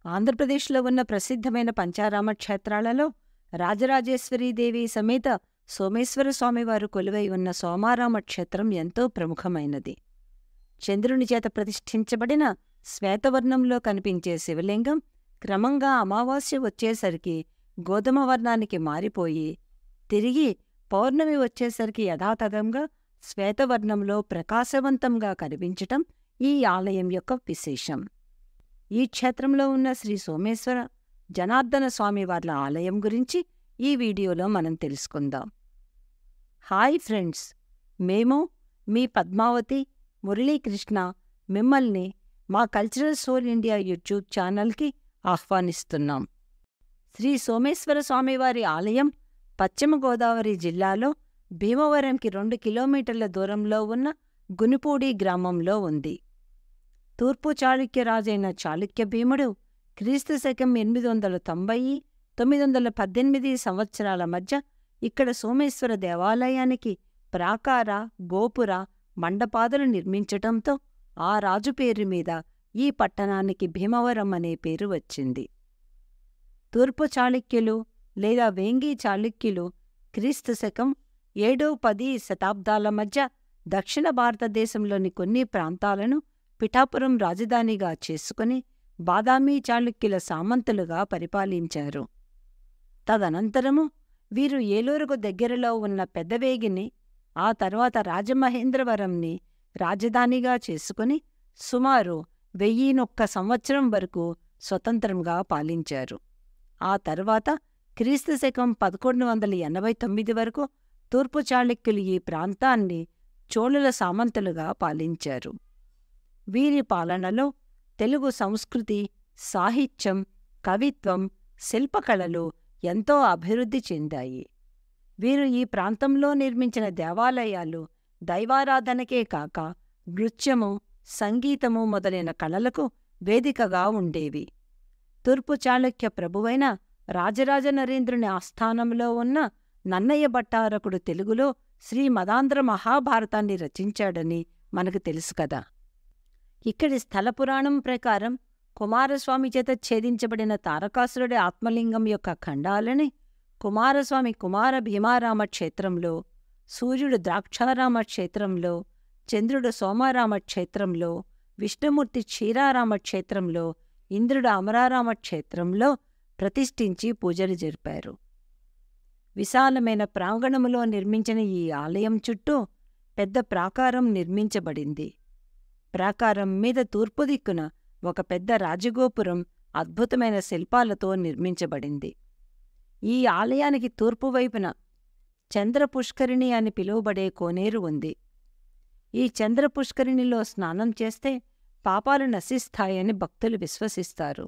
ఆంధ్రప్రదేశ్లో ఉన్న ప్రసిద్ధమైన పంచారామ క్షేత్రాలలో రాజరాజేశ్వరీదేవి సమేత సోమేశ్వర స్వామివారు కొలువై ఉన్న సోమారామ క్షేత్రం ఎంతో ప్రముఖమైనది. చంద్రుని చేత ప్రతిష్ఠించబడిన శ్వేతవర్ణంలో కనిపించే శివలింగం క్రమంగా అమావాస్య వచ్చేసరికి గోధుమ వర్ణానికి మారిపోయి తిరిగి పౌర్ణమి వచ్చేసరికి యథాతథంగా శ్వేతవర్ణంలో ప్రకాశవంతంగా కనిపించటం ఈ ఆలయం యొక్క విశేషం. ఈ క్షేత్రంలో ఉన్న శ్రీ సోమేశ్వర జనార్దన స్వామివార్ల ఆలయం గురించి ఈ వీడియోలో మనం తెలుసుకుందాం. హాయ్ ఫ్రెండ్స్, మేము మీ పద్మావతి మురళీకృష్ణ మిమ్మల్ని మా కల్చరల్ సోల్ ఇండియా యూట్యూబ్ ఛానల్కి ఆహ్వానిస్తున్నాం. శ్రీ సోమేశ్వర స్వామివారి ఆలయం పశ్చిమ గోదావరి జిల్లాలో భీమవరంకి 2 కిలోమీటర్ల దూరంలో ఉన్న గునిపూడి గ్రామంలో ఉంది. తూర్పు చాళుక్యరాజైన చాళుక్య భీముడు క్రీస్తుశకం 890–918 సంవత్సరాల మధ్య ఇక్కడ సోమేశ్వర దేవాలయానికి ప్రాకార, గోపుర, మండపాదులు నిర్మించటంతో ఆ రాజు పేరు మీద ఈ పట్టణానికి భీమవరం అనే పేరు వచ్చింది. తూర్పు చాళుక్యులు లేదా వేంగి చాళుక్యులు క్రీస్తుశకం 7–10 శతాబ్దాల మధ్య దక్షిణ భారతదేశంలోని కొన్ని ప్రాంతాలను పిఠాపురం రాజధానిగా చేసుకుని బాదామీ చాళుక్యుల సామంతులుగా పరిపాలించారు. తదనంతరము వీరు ఏలూరుకు దగ్గరలో ఉన్న పెద్దవేగిని, ఆ తర్వాత రాజమహేంద్రవరంని రాజధానిగా చేసుకుని సుమారు 1001 సంవత్సరం వరకు స్వతంత్రంగా పాలించారు. ఆ తర్వాత క్రీస్తుశకం 1189 వరకు తూర్పు చాళుక్యులు ఈ ప్రాంతాన్ని చోళుల సామంతులుగా పాలించారు. వీరి పాలనలో తెలుగు సంస్కృతి, సాహిత్యం, కవిత్వం, శిల్పకళలు ఎంతో అభివృద్ధి చెందాయి. వీరు ఈ ప్రాంతంలో నిర్మించిన దేవాలయాలు దైవారాధనకే కాక నృత్యము, సంగీతము మొదలైన కళలకు వేదికగా ఉండేవి. తూర్పు చాళుక్య ప్రభువైన రాజరాజ నరేంద్రుని ఆస్థానంలో ఉన్న నన్నయ్య భట్టారకుడు తెలుగులో శ్రీ మదాంధ్ర మహాభారతాన్ని రచించాడని మనకు తెలుసు కదా. ఇక్కడి స్థలపురాణం ప్రకారం కుమారస్వామి చేత ఛేదించబడిన తారకాసురుడి ఆత్మలింగం యొక్క ఖండాలని కుమారస్వామి కుమార భీమారామ క్షేత్రంలో, సూర్యుడు ద్రాక్షారామ క్షేత్రంలో, చంద్రుడు సోమారామ క్షేత్రంలో, విష్ణుమూర్తి క్షీరారామ క్షేత్రంలో, ఇంద్రుడు అమరారామ క్షేత్రంలో ప్రతిష్ఠించి పూజలు జరిపారు. విశాలమైన ప్రాంగణములో నిర్మించిన ఈ ఆలయం చుట్టూ పెద్ద ప్రాకారం నిర్మించబడింది. ప్రాకారం మీద తూర్పు దిక్కున ఒక పెద్ద రాజగోపురం అద్భుతమైన శిల్పాలతో నిర్మించబడింది. ఈ ఆలయానికి తూర్పువైపున చంద్రపుష్కరిణి అని పిలువబడే కోనేరు ఉంది. ఈ చంద్రపుష్కరిణిలో స్నానం చేస్తే పాపాలు నశిస్తాయని భక్తులు విశ్వసిస్తారు.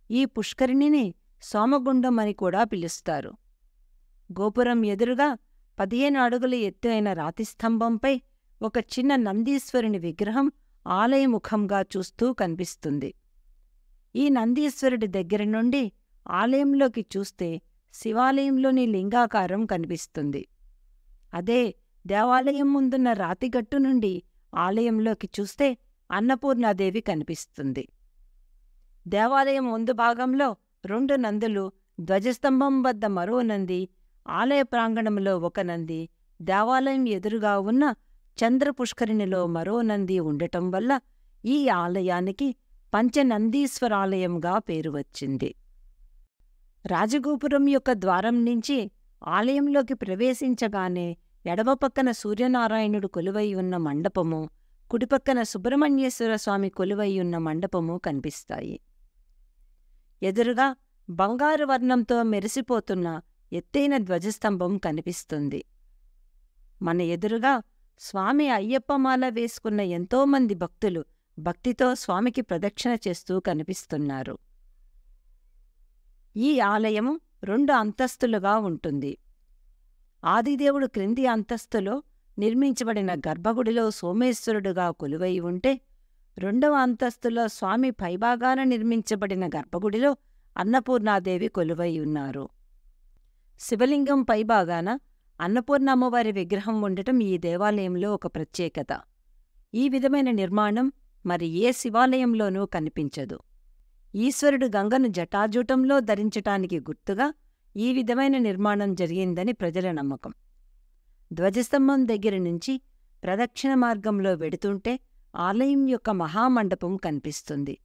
ఈ పుష్కరిణిని సోమగుండం అని కూడా పిలుస్తారు. గోపురం ఎదురుగా 15 అడుగుల ఎత్తు అయిన రాతిస్తంభంపై ఒక చిన్న నందీశ్వరుని విగ్రహం ఆలయముఖంగా చూస్తూ కనిపిస్తుంది. ఈ నందీశ్వరుడి దగ్గర నుండి ఆలయంలోకి చూస్తే శివాలయంలోని లింగాకారం కనిపిస్తుంది. అదే దేవాలయం ముందున్న రాతిగట్టు నుండి ఆలయంలోకి చూస్తే అన్నపూర్ణాదేవి కనిపిస్తుంది. దేవాలయం ముందు భాగంలో 2 నందులు, ధ్వజస్తంభం వద్ద మరో నంది, ఆలయ ప్రాంగణంలో ఒక నంది, దేవాలయం ఎదురుగా ఉన్న చంద్రపుష్కరిణిలో మరో నంది ఉండటం వల్ల ఈ ఆలయానికి పంచనందీశ్వరాలయంగా పేరు వచ్చింది. రాజగోపురం యొక్క ద్వారం నుంచి ఆలయంలోకి ప్రవేశించగానే ఎడమపక్కన సూర్యనారాయణుడు కొలువై ఉన్న మండపము, కుడిపక్కన సుబ్రహ్మణ్యేశ్వర స్వామి కొలువై ఉన్న మండపము కనిపిస్తాయి. ఎదురుగా బంగారు వర్ణంతో మెరిసిపోతున్న ఎత్తైన ధ్వజస్తంభం కనిపిస్తుంది. మన ఎదురుగా స్వామి అయ్యప్పమాల వేసుకున్న ఎంతోమంది భక్తులు భక్తితో స్వామికి ప్రదక్షిణ చేస్తూ కనిపిస్తున్నారు. ఈ ఆలయము 2 అంతస్తులుగా ఉంటుంది. ఆదిదేవుడు క్రింది అంతస్తులో నిర్మించబడిన గర్భగుడిలో సోమేశ్వరుడుగా కొలువై ఉంటే, 2వ అంతస్తులో స్వామి పైభాగాన నిర్మించబడిన గర్భగుడిలో అన్నపూర్ణాదేవి కొలువై ఉన్నారు. శివలింగం పైభాగాన అన్నపూర్ణ అమ్మవారి విగ్రహం ఉండటం ఈ దేవాలయంలో ఒక ప్రత్యేకత. ఈ విధమైన నిర్మాణం మరి ఏ శివాలయంలోనూ కనిపించదు. ఈశ్వరుడు గంగను జటాజూటంలో ధరించటానికి గుర్తుగా ఈ విధమైన నిర్మాణం జరిగిందని ప్రజల నమ్మకం. ధ్వజస్తంభం దగ్గర నుంచి ప్రదక్షిణ మార్గంలో వెడుతుంటే ఆలయం యొక్క మహామండపం కనిపిస్తుంది.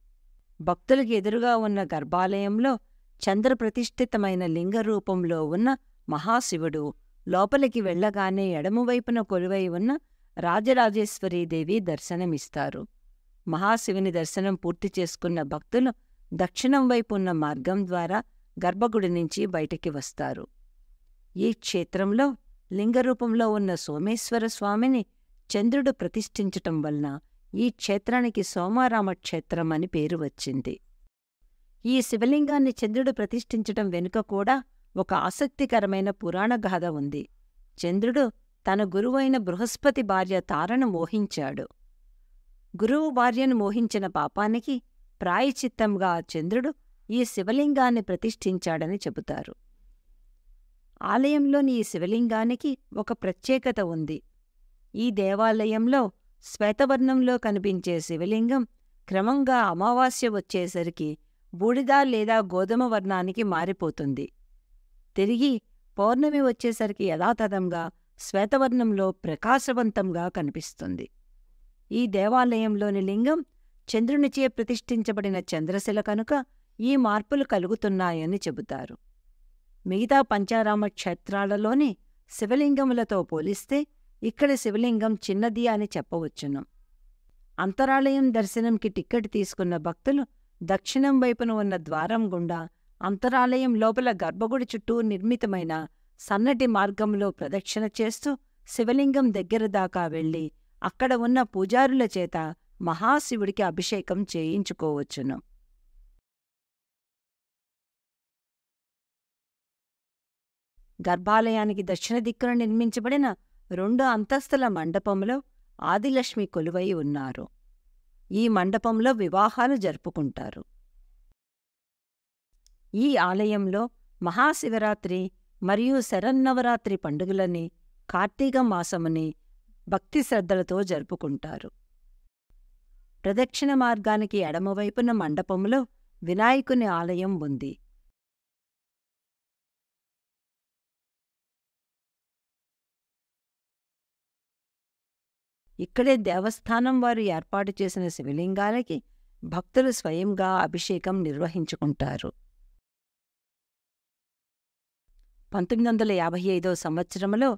భక్తులకు ఎదురుగా ఉన్న గర్భాలయంలో చంద్రప్రతిష్ఠితమైన లింగరూపంలో ఉన్న మహాశివుడు, లోపలికి వెళ్లగానే ఎడమవైపున కొలువై ఉన్న రాజరాజేశ్వరీదేవి దర్శనమిస్తారు. మహాశివుని దర్శనం పూర్తి చేసుకున్న భక్తులు దక్షిణం వైపు ఉన్న మార్గం ద్వారా గర్భగుడి నుంచి బయటికి వస్తారు. ఈ క్షేత్రంలో లింగరూపంలో ఉన్న సోమేశ్వర స్వామిని చంద్రుడు ప్రతిష్ఠించటం వలన ఈ క్షేత్రానికి సోమారామ క్షేత్రం అని పేరు వచ్చింది. ఈ శివలింగాన్ని చంద్రుడు ప్రతిష్ఠించటం వెనుక కూడా ఒక ఆసక్తికరమైన పురాణగాథ ఉంది. చంద్రుడు తన గురువైన బృహస్పతి భార్య తారను మోహించాడు. గురువు భార్యను మోహించిన పాపానికి ప్రాయశ్చిత్తంగా చంద్రుడు ఈ శివలింగాన్ని ప్రతిష్ఠించాడని చెబుతారు. ఆలయంలోని ఈ శివలింగానికి ఒక ప్రత్యేకత ఉంది. ఈ దేవాలయంలో శ్వేతవర్ణంలో కనిపించే శివలింగం క్రమంగా అమావాస్య వచ్చేసరికి బూడిద లేదా గోధుమ వర్ణానికి మారిపోతుంది. తిరిగి పౌర్ణమి వచ్చేసరికి యథాతథంగా శ్వేతవర్ణంలో ప్రకాశవంతంగా కనిపిస్తుంది. ఈ దేవాలయంలోని లింగం చంద్రునిచే ప్రతిష్ఠించబడిన చంద్రశిల కనుక ఈ మార్పులు కలుగుతున్నాయని చెబుతారు. మిగతా పంచారామ క్షేత్రాలలోని శివలింగములతో పోలిస్తే ఇక్కడి శివలింగం చిన్నది అని చెప్పవచ్చును. అంతరాలయం దర్శనంకి టిక్కెట్ తీసుకున్న భక్తులు దక్షిణం వైపున ఉన్న ద్వారం గుండా అంతరాలయం లోపల గర్భగుడి చుట్టూ నిర్మితమైన సన్నటి మార్గంలో ప్రదక్షిణ చేస్తూ శివలింగం దగ్గర దాకా వెళ్లి అక్కడ ఉన్న పూజారుల చేత మహాశివుడికి అభిషేకం చేయించుకోవచ్చును. గర్భాలయానికి దక్షిణ దిక్కున నిర్మించబడిన 2 అంతస్తుల మండపంలో ఆదిలక్ష్మి కొలువై ఉన్నారు. ఈ మండపంలో వివాహాలు జరుపుకుంటారు. ఈ ఆలయంలో మహాశివరాత్రి మరియు శరన్నవరాత్రి పండుగలని కార్తీక మాసముని భక్తి శ్రద్ధలతో జరుపుకుంటారు. ప్రదక్షిణ మార్గానికి ఎడమవైపున మండపంలో వినాయకుని ఆలయం ఉంది. ఇక్కడే దేవస్థానం వారు ఏర్పాటు చేసిన శివలింగాలకి భక్తులు స్వయంగా అభిషేకం నిర్వహించుకుంటారు. 1955 సంవత్సరంలో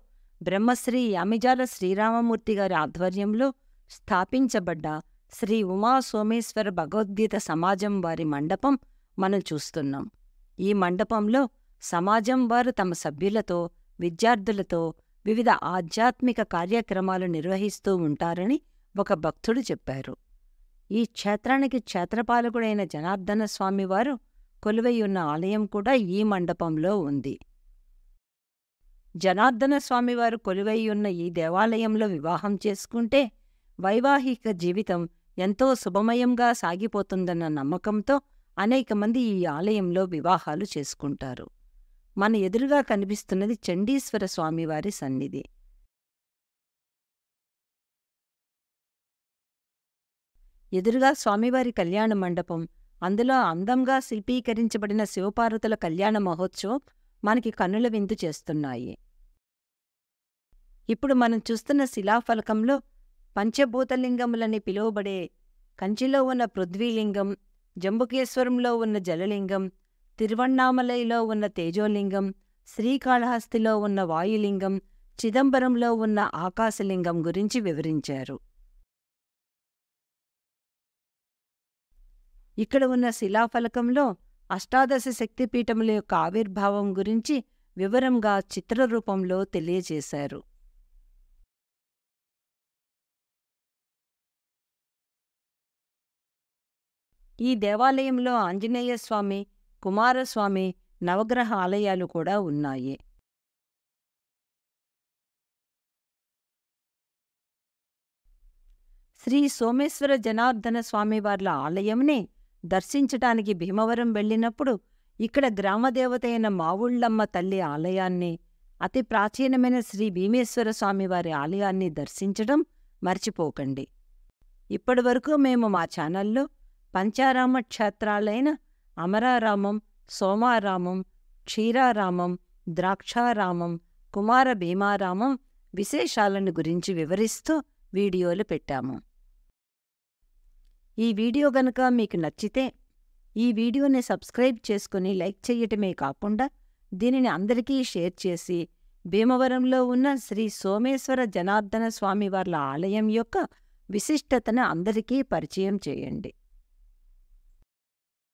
బ్రహ్మశ్రీ యామిజాల శ్రీరామమూర్తిగారి ఆధ్వర్యంలో స్థాపించబడ్డ శ్రీ ఉమా సోమేశ్వర భగవద్గీత సమాజం వారి మండపం మనం చూస్తున్నాం. ఈ మండపంలో సమాజం వారు తమ సభ్యులతో, విద్యార్థులతో వివిధ ఆధ్యాత్మిక కార్యక్రమాలు నిర్వహిస్తూ ఉంటారని ఒక భక్తుడు చెప్పారు. ఈ క్షేత్రానికి క్షేత్రపాలకుడైన జనార్దన స్వామివారు కొలువైయున్న ఆలయం కూడా ఈ మండపంలో ఉంది. జనార్దన స్వామివారు కొలువైయున్న ఈ దేవాలయంలో వివాహం చేసుకుంటే వైవాహిక జీవితం ఎంతో శుభమయంగా సాగిపోతుందన్న నమ్మకంతో అనేక మంది ఈ ఆలయంలో వివాహాలు చేసుకుంటారు. మన ఎదురుగా కనిపిస్తున్నది చండీశ్వర స్వామివారి సన్నిధి. ఎదురుగా స్వామివారి కళ్యాణ మండపం, అందులో అందంగా శిల్పీకరించబడిన శివపార్వతుల కళ్యాణ మహోత్సవం మనకి కన్నుల విందు చేస్తున్నాయి. ఇప్పుడు మనం చూస్తున్న శిలాఫలకంలో పంచభూతలింగములని పిలువబడే కంచిలో ఉన్న పృథ్వీలింగం, జంబుకేశ్వరంలో ఉన్న జలలింగం, తిరువణ్ణామలైలో ఉన్న తేజోలింగం, శ్రీకాళహస్తిలో ఉన్న వాయులింగం, చిదంబరంలో ఉన్న ఆకాశలింగం గురించి వివరించారు. ఇక్కడ ఉన్న శిలాఫలకంలో అష్టాదశ శక్తిపీఠముల యొక్క ఆవిర్భావం గురించి వివరంగా చిత్రరూపంలో తెలియజేశారు. ఈ దేవాలయంలో ఆంజనేయస్వామి, కుమారస్వామి, నవగ్రహ ఆలయాలు కూడా ఉన్నాయి. శ్రీ సోమేశ్వర జనార్దన స్వామివార్ల ఆలయంని దర్శించటానికి భీమవరం వెళ్ళినప్పుడు ఇక్కడ గ్రామదేవత అయిన మావుళ్ళమ్మ తల్లి ఆలయాన్ని, అతి ప్రాచీనమైన శ్రీ భీమేశ్వర స్వామివారి ఆలయాన్ని దర్శించడం మర్చిపోకండి. ఇప్పటివరకు మేము మా ఛానల్లో పంచారామ క్షేత్రాలైన అమరారామం, సోమారామం, క్షీరారామం, ద్రాక్షారామం, కుమార భీమారామం విశేషాలను గురించి వివరిస్తూ వీడియోలు పెట్టాము. ఈ వీడియో గనుక మీకు నచ్చితే ఈ వీడియోని సబ్స్క్రైబ్ చేసుకుని లైక్ చెయ్యటమే కాకుండా దీనిని అందరికీ షేర్ చేసి భీమవరంలో ఉన్న శ్రీ సోమేశ్వర జనార్దన స్వామివార్ల ఆలయం యొక్క విశిష్టతను అందరికీ పరిచయం చేయండి.